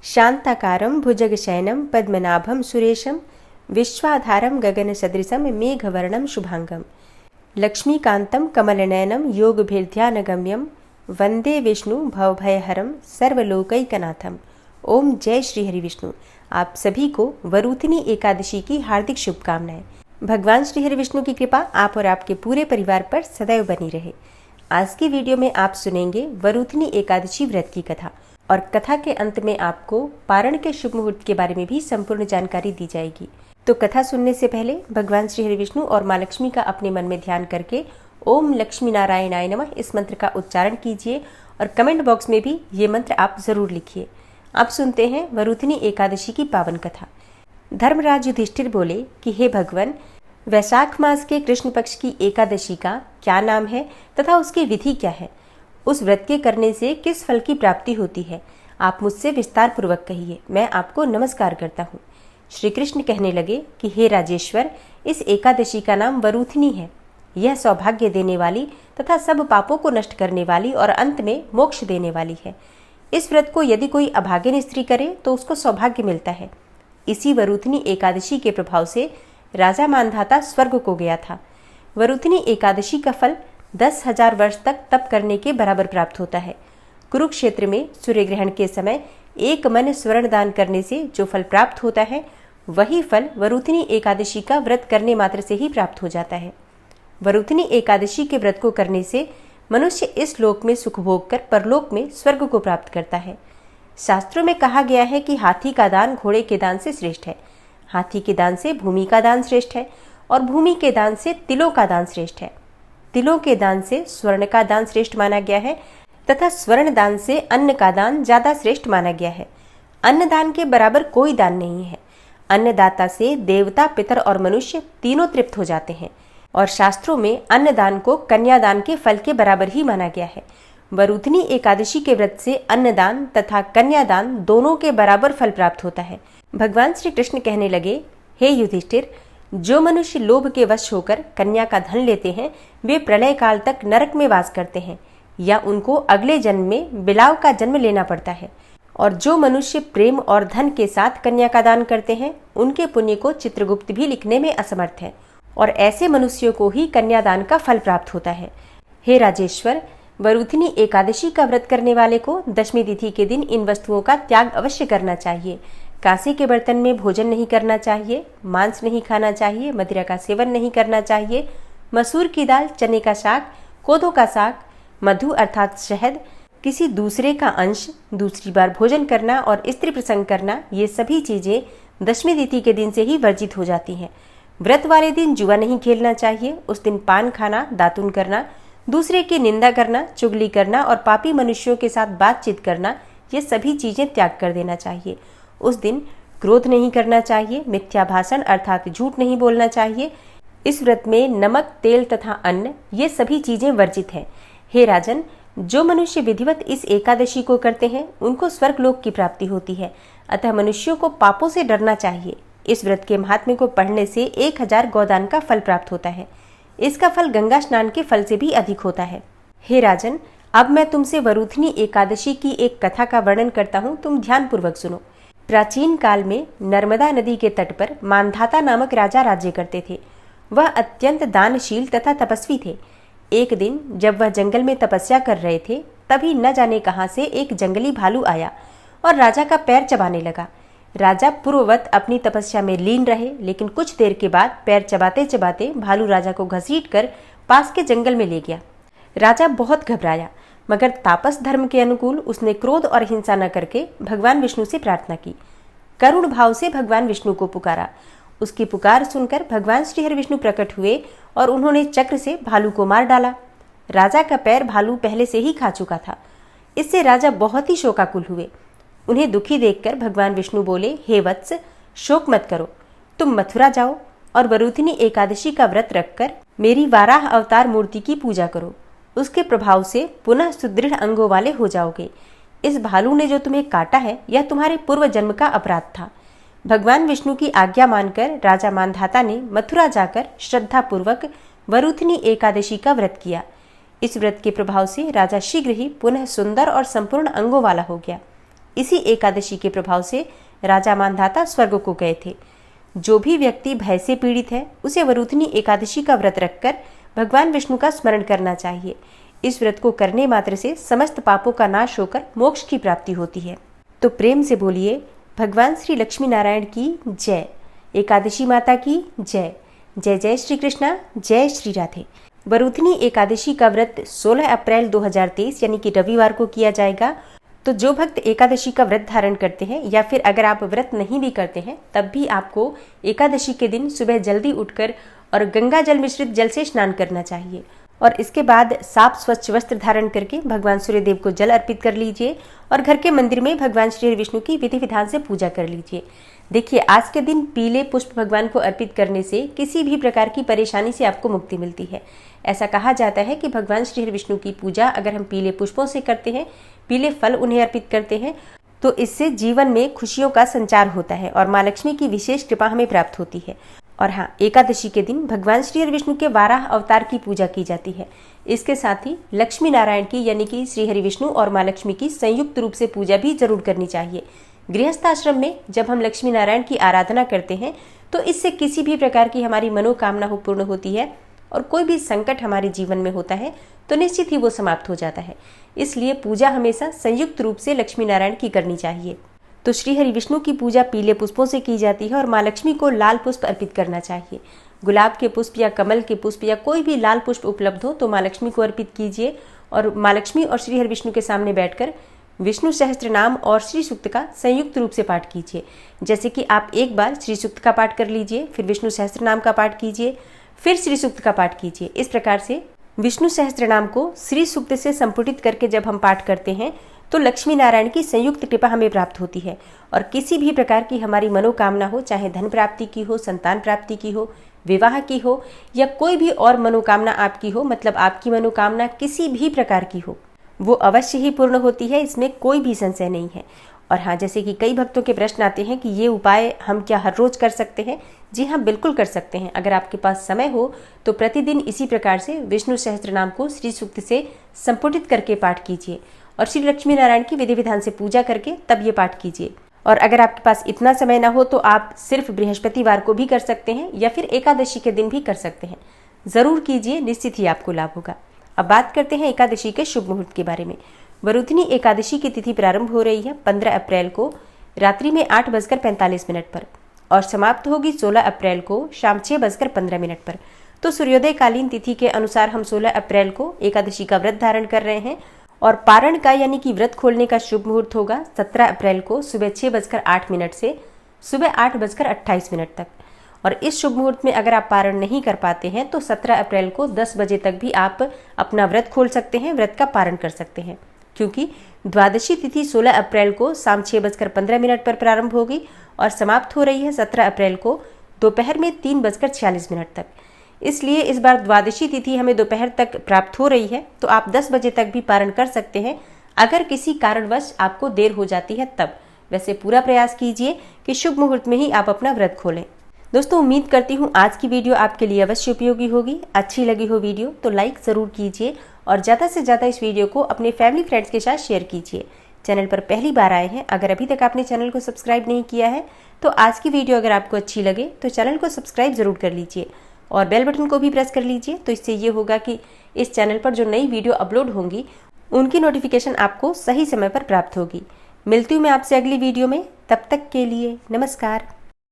शांताकारं भुजगशयनं पद्मनाभं सुरेशं विश्वाधारं गगनसदृशं मेघवर्णं शुभांगं लक्ष्मीकान्तं कमलनयनं योगभिर्ध्यानगम्यं वंदे विष्णु भवभयहरं सर्वलोकैकनाथम। ओम जय श्री हरि विष्णु। आप सभी को वरूथिनी एकादशी की हार्दिक शुभकामनाएं। भगवान श्री हरि विष्णु की कृपा आप और आपके पूरे परिवार पर सदैव बनी रहे। आज की वीडियो में आप सुनेंगे वरूथिनी एकादशी व्रत की कथा और कथा के अंत में आपको पारण के शुभ मुहूर्त के बारे में भी संपूर्ण जानकारी दी जाएगी। तो कथा सुनने से पहले भगवान श्री हरि विष्णु और माँ लक्ष्मी का अपने मन में ध्यान करके ओम लक्ष्मी नारायणाय नमः इस मंत्र का उच्चारण कीजिए और कमेंट बॉक्स में भी ये मंत्र आप जरूर लिखिए। अब सुनते हैं वरूथिनी एकादशी की पावन कथा। धर्मराज युधिष्ठिर बोले कि हे भगवान, वैशाख मास के कृष्ण पक्ष की एकादशी का क्या नाम है तथा उसकी विधि क्या है? उस व्रत के करने से किस फल की प्राप्ति होती है? आप मुझसे विस्तार पूर्वक कहिए, मैं आपको नमस्कार करता हूँ। श्री कृष्ण कहने लगे कि हे राजेश्वर, इस एकादशी का नाम वरूथिनी है। यह सौभाग्य देने वाली तथा सब पापों को नष्ट करने वाली और अंत में मोक्ष देने वाली है। इस व्रत को यदि कोई अभागिन स्त्री करे तो उसको सौभाग्य मिलता है। इसी वरूथिनी एकादशी के प्रभाव से राजा मानधाता स्वर्ग को गया था। वरूथिनी एकादशी का फल 10,000 वर्ष तक तप करने के बराबर प्राप्त होता है। कुरुक्षेत्र में सूर्य ग्रहण के समय एक मन स्वर्ण दान करने से जो फल प्राप्त होता है, वही फल वरूथिनी एकादशी का व्रत करने मात्र से ही प्राप्त हो जाता है। वरूथिनी एकादशी के व्रत को करने से मनुष्य इस लोक में सुख भोग कर परलोक में स्वर्ग को प्राप्त करता है। शास्त्रों में कहा गया है कि हाथी का दान घोड़े के दान से श्रेष्ठ है, हाथी के दान से भूमि का दान श्रेष्ठ है और भूमि के दान से तिलों का दान श्रेष्ठ है। तिलों के दान से स्वर्ण का दान श्रेष्ठ माना गया है तथा स्वर्ण दान से अन्न का दान ज्यादा श्रेष्ठ माना गया है। अन्न दान के बराबर कोई दान नहीं है। अन्नदाता से देवता, पितर और मनुष्य तीनों तृप्त हो जाते हैं और शास्त्रों में अन्नदान को कन्यादान के फल के बराबर ही माना गया है। वरूथिनी एकादशी के व्रत से अन्नदान तथा कन्यादान दोनों के बराबर फल प्राप्त होता है। भगवान श्री कृष्ण कहने लगे, हे युधिष्ठिर, जो मनुष्य लोभ के वश होकर कन्या का धन लेते हैं, वे प्रलय काल तक नरक में वास करते हैं या उनको अगले जन्म में बिलाव का जन्म लेना पड़ता है। और जो मनुष्य प्रेम और धन के साथ कन्या का दान करते हैं, उनके पुण्य को चित्रगुप्त भी लिखने में असमर्थ है और ऐसे मनुष्यों को ही कन्यादान का फल प्राप्त होता है। हे राजेश्वर, वरूथिनी एकादशी का व्रत करने वाले को दशमी तिथि के दिन इन वस्तुओं का त्याग अवश्य करना चाहिए। कांसे के बर्तन में भोजन नहीं करना चाहिए, मांस नहीं खाना चाहिए, मदिरा का सेवन नहीं करना चाहिए, मसूर की दाल, चने का साग, कोदो का साग, मधु अर्थात शहद, किसी दूसरे का अंश, दूसरी बार भोजन करना और स्त्री प्रसंग करना, ये सभी चीजें दशमी तिथि के दिन से ही वर्जित हो जाती हैं। व्रत वाले दिन जुआ नहीं खेलना चाहिए। उस दिन पान खाना, दातुन करना, दूसरे की निंदा करना, चुगली करना और पापी मनुष्यों के साथ बातचीत करना, ये सभी चीजें त्याग कर देना चाहिए। उस दिन क्रोध नहीं करना चाहिए, मिथ्या भाषण अर्थात झूठ नहीं बोलना चाहिए। इस व्रत में नमक, तेल तथा अन्न, ये सभी चीजें वर्जित हैं। हे राजन, जो मनुष्य विधिवत इस एकादशी को करते हैं, उनको स्वर्गलोक की प्राप्ति होती है। अतः मनुष्यों को पापों से डरना चाहिए। इस व्रत के महात्म्य को पढ़ने से 1000 गौदान का फल प्राप्त होता है। इसका फल गंगा स्नान के फल से भी अधिक होता है। हे राजन, अब मैं तुमसे वरूथिनी एकादशी की एक कथा का वर्णन करता हूँ, तुम ध्यान पूर्वक सुनो। प्राचीन काल में नर्मदा नदी के तट पर मानधाता नामक राजा राज्य करते थे। वह अत्यंत दानशील तथा तपस्वी थे। एक दिन जब वह जंगल में तपस्या कर रहे थे, तभी न जाने कहां से एक जंगली भालू आया और राजा का पैर चबाने लगा। राजा पूर्ववत अपनी तपस्या में लीन रहे, लेकिन कुछ देर के बाद पैर चबाते चबाते भालू राजा को घसीटकर पास के जंगल में ले गया। राजा बहुत घबराया, मगर तापस धर्म के अनुकूल उसने क्रोध और हिंसा न करके भगवान विष्णु से प्रार्थना की। करुण भाव से भगवान विष्णु को पुकारा। उसकी पुकार सुनकर भगवान श्री हरि विष्णु प्रकट हुए और उन्होंने चक्र से भालू को मार डाला। राजा का पैर भालू पहले से ही खा चुका था। इससे राजा बहुत ही शोकाकुल हुए। उन्हें दुखी देखकर भगवान विष्णु बोले, हे वत्स, शोक मत करो, तुम मथुरा जाओ और वरूथिनी एकादशी का व्रत रखकर मेरी वाराह अवतार मूर्ति की पूजा करो। उसके प्रभाव से पुनः सुदृढ़ अंगों वाले हो जाओगे। इस भालू ने जो तुम्हें काटा है, यह तुम्हारे पूर्व जन्म का अपराध था। भगवान विष्णु की आज्ञा मानकर राजा मानधाता ने मथुरा जाकर श्रद्धा पूर्वक वरूथिनी एकादशी का व्रत किया। इस व्रत के प्रभाव से राजा शीघ्र ही पुनः सुंदर और संपूर्ण अंगों वाला हो गया। इसी एकादशी के प्रभाव से राजा मानधाता स्वर्ग को गए थे। जो भी व्यक्ति भय से पीड़ित है उसे वरुथनी एकादशी का व्रत रखकर भगवान विष्णु का स्मरण करना चाहिए। इस व्रत को करने मात्र से समस्त पापों का नाश होकर मोक्ष की प्राप्ति होती है। तो प्रेम से बोलिए भगवान श्री लक्ष्मी नारायण की जय, एकादशी माता की जय। जय जय श्री कृष्णा, जय श्री राधे। वरुथनी एकादशी का व्रत 16 अप्रैल 2023 यानी कि रविवार को किया जाएगा। तो जो भक्त एकादशी का व्रत धारण करते हैं या फिर अगर आप व्रत नहीं भी करते हैं तब भी आपको एकादशी के दिन सुबह जल्दी उठकर और गंगा जल मिश्रित जल से स्नान करना चाहिए और इसके बाद साफ स्वच्छ वस्त्र धारण करके भगवान सूर्यदेव को जल अर्पित कर लीजिए और घर के मंदिर में भगवान श्री विष्णु की विधि विधान से पूजा कर लीजिए। देखिए, आज के दिन पीले पुष्प भगवान को अर्पित करने से किसी भी प्रकार की परेशानी से आपको मुक्ति मिलती है। ऐसा कहा जाता है कि भगवान श्री विष्णु की पूजा अगर हम पीले पुष्पों से करते हैं, पीले फल उन्हें अर्पित करते हैं, तो इससे जीवन में खुशियों का संचार होता है और माँ लक्ष्मी की विशेष कृपा हमें प्राप्त होती है। और हाँ, एकादशी के दिन भगवान श्री विष्णु के 12 अवतार की पूजा की जाती है। इसके साथ ही लक्ष्मी नारायण की यानी कि श्री हरि विष्णु और माँ लक्ष्मी की संयुक्त रूप से पूजा भी जरूर करनी चाहिए। गृहस्थ आश्रम में जब हम लक्ष्मी नारायण की आराधना करते हैं तो इससे किसी भी प्रकार की हमारी मनोकामना पूर्ण होती है और कोई भी संकट हमारे जीवन में होता है तो निश्चित ही वो समाप्त हो जाता है। इसलिए पूजा हमेशा संयुक्त रूप से लक्ष्मी नारायण की करनी चाहिए। तो श्री हरि विष्णु की पूजा पीले पुष्पों से की जाती है और माँ लक्ष्मी को लाल पुष्प अर्पित करना चाहिए। गुलाब के पुष्प या कमल के पुष्प या कोई भी लाल पुष्प उपलब्ध हो तो माँ लक्ष्मी को अर्पित कीजिए और माँ लक्ष्मी और श्री हरि विष्णु के सामने बैठकर विष्णु सहस्त्र नाम और श्री सूक्त का संयुक्त रूप से पाठ कीजिए। जैसे कि आप एक बार श्री सूक्त का पाठ कर लीजिए, फिर विष्णु सहस्त्र नाम का पाठ कीजिए, फिर श्री सूक्त का पाठ कीजिए। इस प्रकार से विष्णु सहस्त्र नाम को श्री सूक्त से संपुटित करके जब हम पाठ करते हैं तो लक्ष्मी नारायण की संयुक्त कृपा हमें प्राप्त होती है और किसी भी प्रकार की हमारी मनोकामना हो, चाहे धन प्राप्ति की हो, संतान प्राप्ति की हो, विवाह की हो या कोई भी और मनोकामना आपकी हो, मतलब आपकी मनोकामना किसी भी प्रकार की हो, वो अवश्य ही पूर्ण होती है। इसमें कोई भी संशय नहीं है। और हाँ, जैसे कि कई भक्तों के प्रश्न आते हैं कि ये उपाय हम क्या हर रोज कर सकते हैं? जी हाँ, बिल्कुल कर सकते हैं। अगर आपके पास समय हो तो प्रतिदिन इसी प्रकार से विष्णु सहस्त्र नाम को श्री सूक्त से संपुटित करके पाठ कीजिए और श्री लक्ष्मी नारायण की विधि विधान से पूजा करके तब ये पाठ कीजिए। और अगर आपके पास इतना समय ना हो तो आप सिर्फ बृहस्पतिवार को भी कर सकते हैं या फिर एकादशी के दिन भी कर सकते हैं। जरूर कीजिए, निश्चित ही आपको लाभ होगा। अब बात करते हैं एकादशी के शुभ मुहूर्त के बारे में। वरुथनी एकादशी की तिथि प्रारंभ हो रही है 15 अप्रैल को रात्रि में 8:45 पर और समाप्त होगी 16 अप्रैल को शाम 6:15 पर। तो सूर्योदय कालीन तिथि के अनुसार हम 16 अप्रैल को एकादशी का व्रत धारण कर रहे हैं और पारण का यानी कि व्रत खोलने का शुभ मुहूर्त होगा 17 अप्रैल को सुबह 6:08 से सुबह 8:28 तक। और इस शुभ मुहूर्त में अगर आप पारण नहीं कर पाते हैं तो 17 अप्रैल को 10 बजे तक भी आप अपना व्रत खोल सकते हैं, व्रत का पारण कर सकते हैं, क्योंकि द्वादशी तिथि 16 अप्रैल को शाम 6:15 पर प्रारंभ होगी और समाप्त हो रही है 17 अप्रैल को दोपहर में 3:46 तक। इसलिए इस बार द्वादशी तिथि हमें दोपहर तक प्राप्त हो रही है, तो आप 10 बजे तक भी पारण कर सकते हैं। अगर किसी कारणवश आपको देर हो जाती है तब, वैसे पूरा प्रयास कीजिए कि शुभ मुहूर्त में ही आप अपना व्रत खोलें। दोस्तों, उम्मीद करती हूँ आज की वीडियो आपके लिए अवश्य उपयोगी होगी। अच्छी लगी हो वीडियो तो लाइक ज़रूर कीजिए और ज़्यादा से ज़्यादा इस वीडियो को अपने फैमिली फ्रेंड्स के साथ शेयर कीजिए। चैनल पर पहली बार आए हैं, अगर अभी तक आपने चैनल को सब्सक्राइब नहीं किया है तो आज की वीडियो अगर आपको अच्छी लगे तो चैनल को सब्सक्राइब ज़रूर कर लीजिए और बेल बटन को भी प्रेस कर लीजिए। तो इससे ये होगा कि इस चैनल पर जो नई वीडियो अपलोड होंगी उनकी नोटिफिकेशन आपको सही समय पर प्राप्त होगी। मिलती हूँ मैं आपसे अगली वीडियो में, तब तक के लिए नमस्कार।